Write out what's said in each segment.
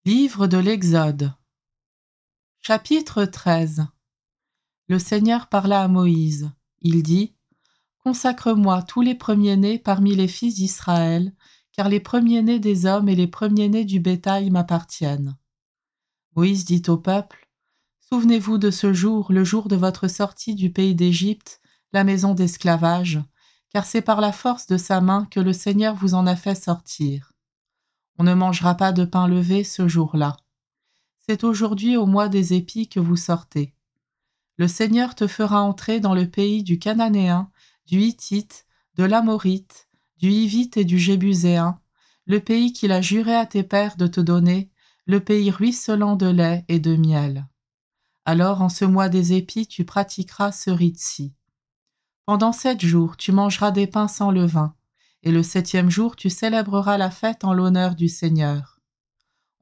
Livre de l'Exode. Chapitre 13. Le Seigneur parla à Moïse. Il dit : Consacre-moi tous les premiers-nés parmi les fils d'Israël, car les premiers-nés des hommes et les premiers-nés du bétail m'appartiennent. Moïse dit au peuple : Souvenez-vous de ce jour, le jour de votre sortie du pays d'Égypte, la maison d'esclavage, car c'est par la force de sa main que le Seigneur vous en a fait sortir. On ne mangera pas de pain levé ce jour-là. C'est aujourd'hui au mois des épis que vous sortez. Le Seigneur te fera entrer dans le pays du Cananéen, du Hittite, de l'Amorite, du Hivite et du Jébuséen, le pays qu'il a juré à tes pères de te donner, le pays ruisselant de lait et de miel. Alors en ce mois des épis tu pratiqueras ce rite-ci. Pendant 7 jours tu mangeras des pains sans levain, et le 7e jour tu célébreras la fête en l'honneur du Seigneur.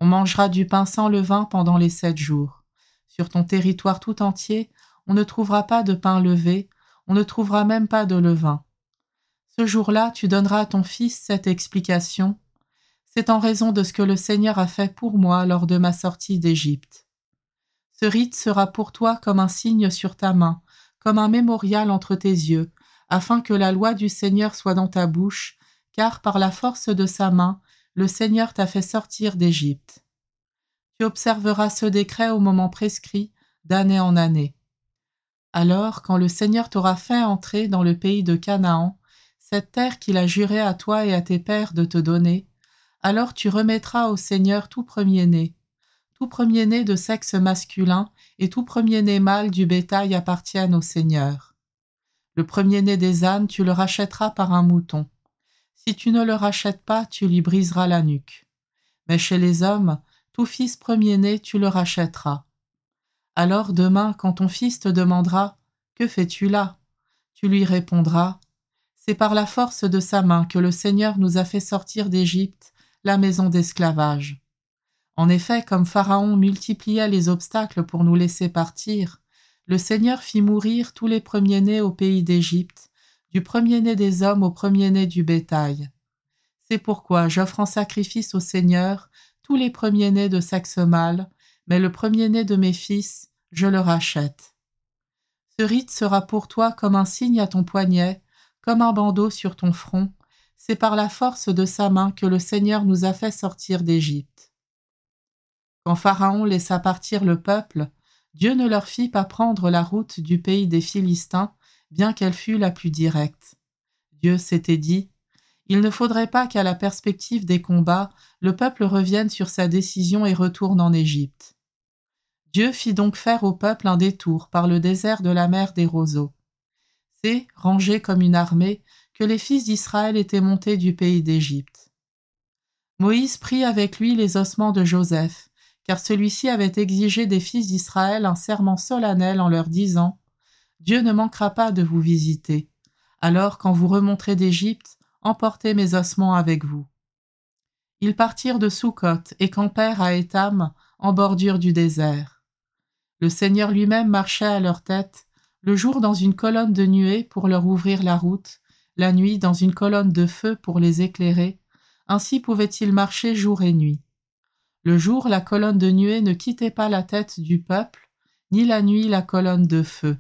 On mangera du pain sans levain pendant les 7 jours. Sur ton territoire tout entier, on ne trouvera pas de pain levé, on ne trouvera même pas de levain. Ce jour-là, tu donneras à ton fils cette explication. C'est en raison de ce que le Seigneur a fait pour moi lors de ma sortie d'Égypte. Ce rite sera pour toi comme un signe sur ta main, comme un mémorial entre tes yeux, afin que la loi du Seigneur soit dans ta bouche, car par la force de sa main, le Seigneur t'a fait sortir d'Égypte. Tu observeras ce décret au moment prescrit, d'année en année. Alors, quand le Seigneur t'aura fait entrer dans le pays de Canaan, cette terre qu'il a juré à toi et à tes pères de te donner, alors tu remettras au Seigneur tout premier-né de sexe masculin et tout premier-né mâle du bétail appartiennent au Seigneur. Le premier-né des ânes, tu le rachèteras par un mouton. Si tu ne le rachètes pas, tu lui briseras la nuque. Mais chez les hommes, tout fils premier-né, tu le rachèteras. Alors demain, quand ton fils te demandera « Que fais-tu là ?» tu lui répondras « C'est par la force de sa main que le Seigneur nous a fait sortir d'Égypte, la maison d'esclavage. » En effet, comme Pharaon multipliait les obstacles pour nous laisser partir, le Seigneur fit mourir tous les premiers-nés au pays d'Égypte, du premier-né des hommes au premier-né du bétail. C'est pourquoi j'offre en sacrifice au Seigneur tous les premiers-nés de sexe mâle, mais le premier-né de mes fils, je le rachète. Ce rite sera pour toi comme un signe à ton poignet, comme un bandeau sur ton front. C'est par la force de sa main que le Seigneur nous a fait sortir d'Égypte. Quand Pharaon laissa partir le peuple, Dieu ne leur fit pas prendre la route du pays des Philistins, bien qu'elle fût la plus directe. Dieu s'était dit : il ne faudrait pas qu'à la perspective des combats, le peuple revienne sur sa décision et retourne en Égypte. Dieu fit donc faire au peuple un détour par le désert de la mer des roseaux. C'est, rangés comme une armée, que les fils d'Israël étaient montés du pays d'Égypte. Moïse prit avec lui les ossements de Joseph, car celui-ci avait exigé des fils d'Israël un serment solennel en leur disant : Dieu ne manquera pas de vous visiter. Alors, quand vous remonterez d'Égypte, emportez mes ossements avec vous. Ils partirent de Soukhot et campèrent à Étam, en bordure du désert. Le Seigneur lui-même marchait à leur tête, le jour dans une colonne de nuée pour leur ouvrir la route, la nuit dans une colonne de feu pour les éclairer. Ainsi pouvaient-ils marcher jour et nuit. Le jour, la colonne de nuée ne quittait pas la tête du peuple, ni la nuit la colonne de feu.